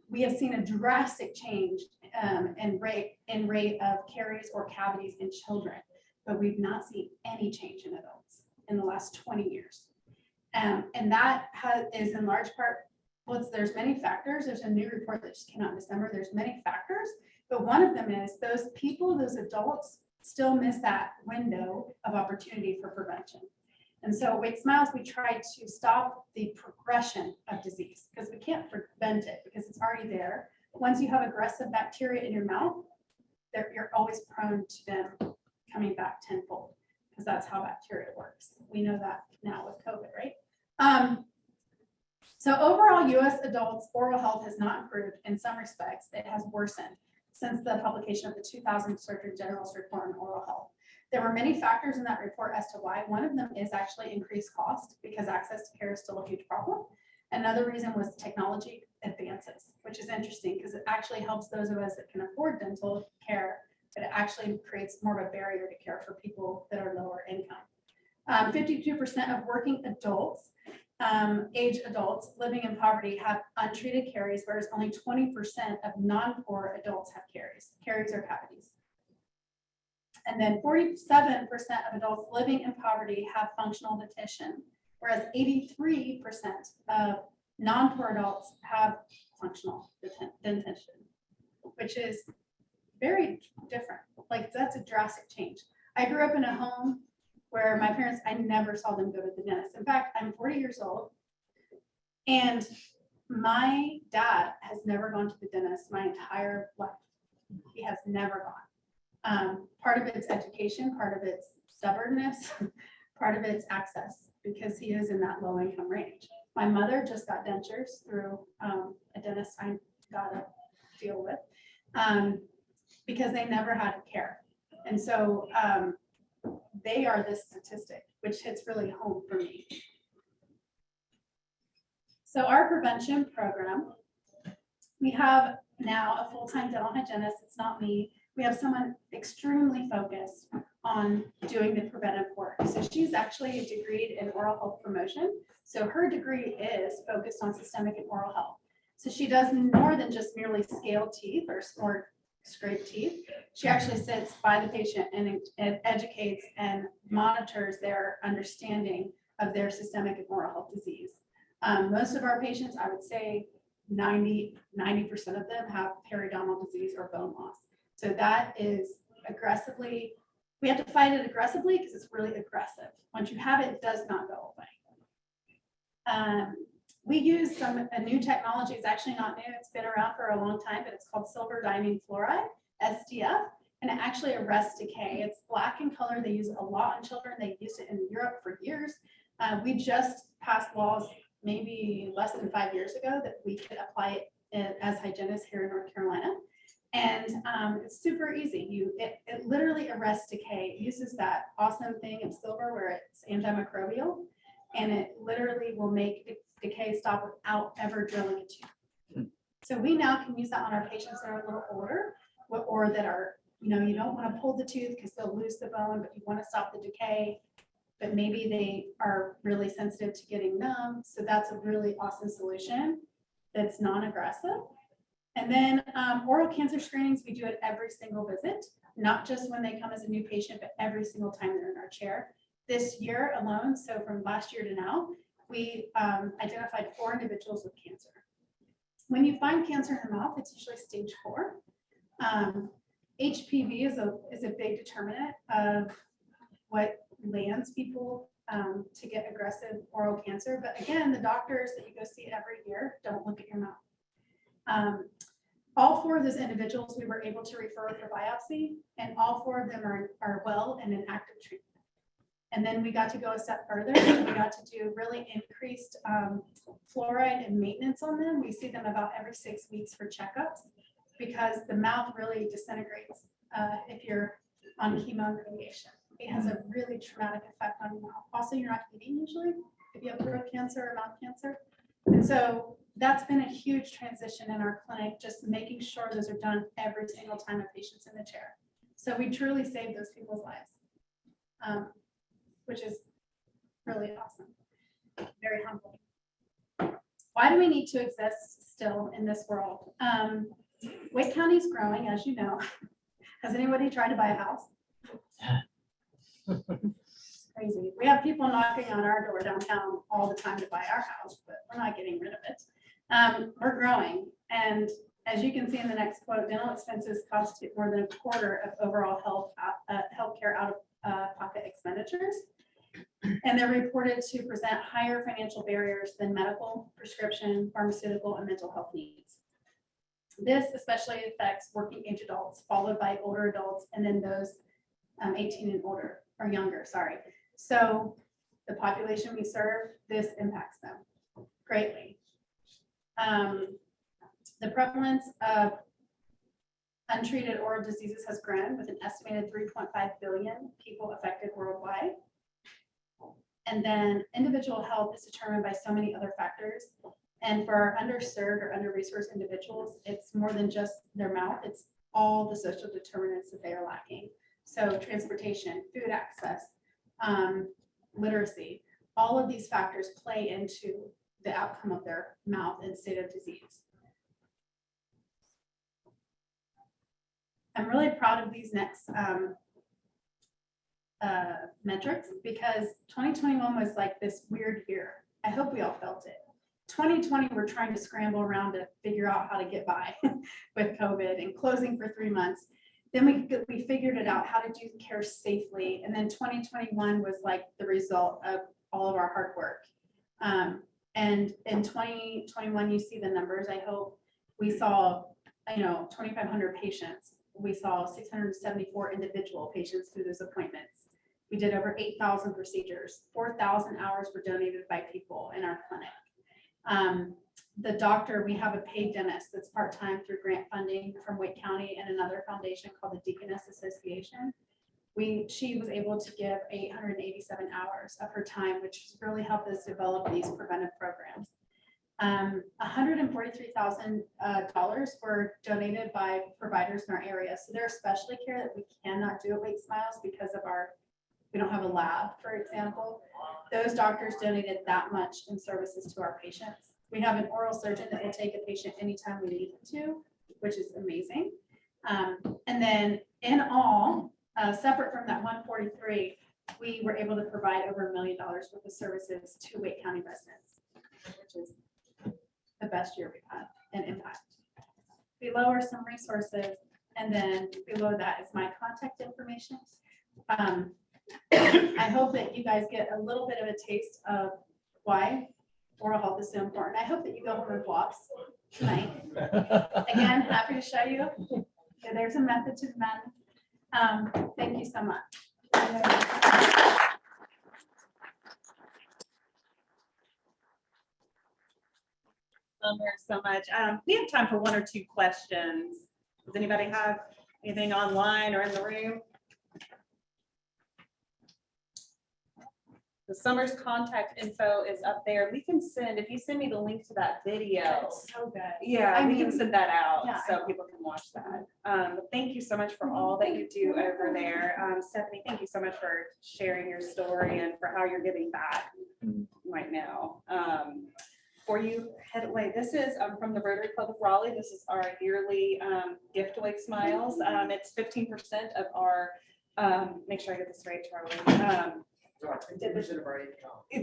we have seen a drastic change in rate of caries or cavities in children, but we've not seen any change in adults in the last 20 years. And that is in large part, there's many factors. There's a new report that just came out in December. There's many factors, but one of them is those adults still miss that window of opportunity for prevention. And so at Wake Smiles, we try to stop the progression of disease, because we can't prevent it because it's already there. But once you have aggressive bacteria in your mouth, you're always prone to them coming back tenfold, because that's how bacteria works. We know that now with COVID, right? So overall, U.S. adults' oral health has not improved. In some respects, it has worsened since the publication of the 2000 Surgeon General's report on oral health. There were many factors in that report as to why. One of them is actually increased cost, because access to care is still a huge problem. Another reason was technology advances, which is interesting because it actually helps those of us that can afford dental care, but it actually creates more of a barrier to care for people that are lower income. 52% of working adults, age adults living in poverty have untreated caries, whereas only 20% of non-poor adults have caries or cavities. And then 47% of adults living in poverty have functional dentition, whereas 83% of non-poor adults have functional dentition, which is very different. Like, that's a drastic change. I grew up in a home where my parents, I never saw them go to the dentist. In fact, I'm 40 years old, and my dad has never gone to the dentist my entire life. He has never gone. Part of it's education, part of it's stubbornness, part of it's access, because he is in that low income range. My mother just got dentures through a dentist I got to deal with, because they never had care. And so they are this statistic, which hits really home for me. So our prevention program, we have now a full-time dental hygienist. It's not me. We have someone extremely focused on doing the preventive work. So she's actually degreed in oral health promotion. So her degree is focused on systemic and oral health. So she does more than just merely scale teeth or scrape teeth. She actually sits by the patient and educates and monitors their understanding of their systemic and oral health disease. Most of our patients, I would say 90% of them have periodontal disease or bone loss. So that is aggressively, we have to fight it aggressively because it's really aggressive. Once you have it, it does not go away. We use a new technology. It's actually not new. It's been around for a long time, but it's called silver diamine fluoride, SDF, and it actually arrests decay. It's black in color. They use it a lot on children. They used it in Europe for years. We just passed laws maybe less than 5 years ago that we could apply it as hygienists here in North Carolina. And it's super easy. It literally arrests decay. It uses that awesome thing of silver where it's antimicrobial, and it literally will make decay stop without ever drilling a tooth. So we now can use that on our patients that are a little older or that are, you don't want to pull the tooth because they'll lose the bone, but you want to stop the decay, but maybe they are really sensitive to getting numb. So that's a really awesome solution that's non-aggressive. And then oral cancer screenings, we do it every single visit, not just when they come as a new patient, but every single time they're in our chair. This year alone, so from last year to now, we identified 4 individuals with cancer. When you find cancer in the mouth, it's usually stage 4. HPV is a big determinant of what lands people to get aggressive oral cancer. But again, the doctors that you go see every year don't look at your mouth. All 4 of those individuals we were able to refer for biopsy, and all 4 of them are well and in active treatment. And then we got to go a step further, and we got to do really increased fluoride and maintenance on them. We see them about every 6 weeks for checkups because the mouth really disintegrates if you're on chemo and radiation. It has a really traumatic effect on your mouth. Also, you're not eating usually if you have throat cancer or mouth cancer. And so that's been a huge transition in our clinic, just making sure those are done every single time a patient's in the chair. So we truly save those people's lives, which is really awesome, very humbling. Why do we need to exist still in this world? Wake County's growing, as you know. Has anybody tried to buy a house? It's crazy. We have people knocking on our door downtown all the time to buy our house, but we're not getting rid of it. We're growing. And as you can see in the next quote, dental expenses constitute more than a quarter of overall healthcare out-of-pocket expenditures. And they're reported to present higher financial barriers than medical, prescription, pharmaceutical, and mental health needs. This especially affects working age adults, followed by older adults, and then those 18 and older or younger, sorry. So the population we serve, this impacts them greatly. The prevalence of untreated oral diseases has grown with an estimated 3.5 billion people affected worldwide. And then individual health is determined by so many other factors. And for our underserved or under-resourced individuals, it's more than just their mouth, it's all the social determinants that they are lacking. So transportation, food access, literacy, all of these factors play into the outcome of their mouth and state of disease. I'm really proud of these next metrics because 2021 was like this weird year. I hope we all felt it. 2020, we're trying to scramble around to figure out how to get by with COVID and closing for 3 months. Then we figured it out how to do care safely. And then 2021 was like the result of all of our hard work. And in 2021, you see the numbers. I hope we saw, 2,500 patients. We saw 674 individual patients through those appointments. We did over 8,000 procedures. 4,000 hours were donated by people in our clinic. The doctor, we have a paid dentist that's part-time through grant funding from Wake County and another foundation called the Deaconess Association. She was able to give 887 hours of her time, which has really helped us develop these preventive programs. $143,000 were donated by providers in our area. So there's specialty care that we cannot do at Wake Smiles because of we don't have a lab, for example. Those doctors donated that much in services to our patients. We have an oral surgeon that will take a patient anytime we need him to, which is amazing. And then in all, separate from that 143, we were able to provide over $1 million worth of services to Wake County residents, which is the best year we've had in impact. Below are some resources, and then below that is my contact information. I hope that you guys get a little bit of a taste of why oral health is so important. I hope that you go home and floss tonight. Again, happy to show you. So there's a method to the madness. Thank you so much. Sommer, so much. We have time for one or two questions. Does anybody have anything online or in the room? The Sommer's contact info is up there. We can send, if you send me the link to that video. It's so good. Yeah, we can send that out yeah, so people can watch that. But thank you so much for all that you do over there. Stephanie, thank you so much for sharing your story and for how you're giving back right now. Before you head away, this is from the Rotary Club of Raleigh. This is our yearly gift to Wake Smiles. It's 15% of our, make sure I get this right, Charlie.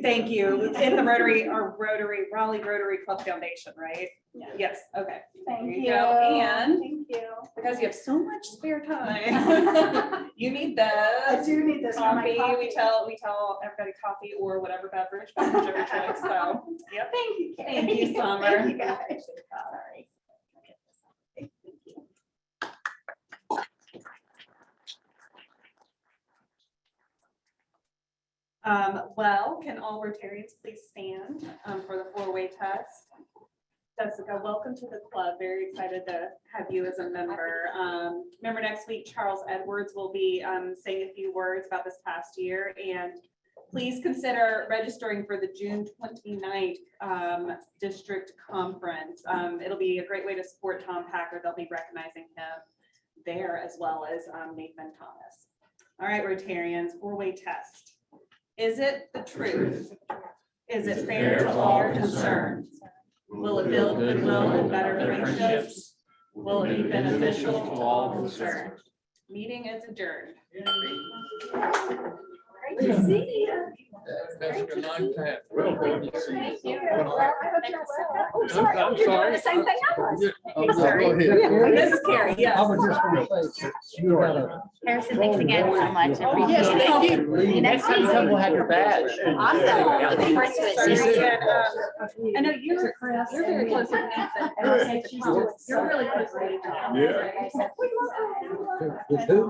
Thank you. In the Rotary, our Raleigh Rotary Club Foundation, right? Yeah. Yes, okay. Thank There you. go. And Thank you. because you have so much spare time, you need those. I do need this for my Coffee, we coffee. tell everybody coffee or whatever beverage of your choice, so, yep. Thank you. Thank you, Sommer. Thank you, guys. Sorry. Well, can all Rotarians please stand for the 4-way test? Jessica, welcome to the club. Very excited to have you as a member. Remember next week, Charles Edwards will be saying a few words about this past year, and please consider registering for the June 29th district conference. It'll be a great way to support Tom Packer. They'll be recognizing him there as well as Nathan Thomas. All right, Rotarians, 4-way test. Is it the truth? Is it fair to all concerned? Will it build goodwill and better friendships? Will it be beneficial to all concerned? Meeting is adjourned. Great to see you. That's a long time. Thank you. Well, I hope you're well. Oh, sorry. I'm Oh, you're doing sorry. the same thing I was. Oh, go ahead. This is Carrie, yes. I was just gonna say, you gotta. Harrison, thanks again so much. I appreciate Yes, it. thank you. See you next week. We'll have your badge. Awesome. Looking forward to it. Sorry, and, I know you're very close to Nathan. You're really close to Nathan. Yeah. We love her. With who?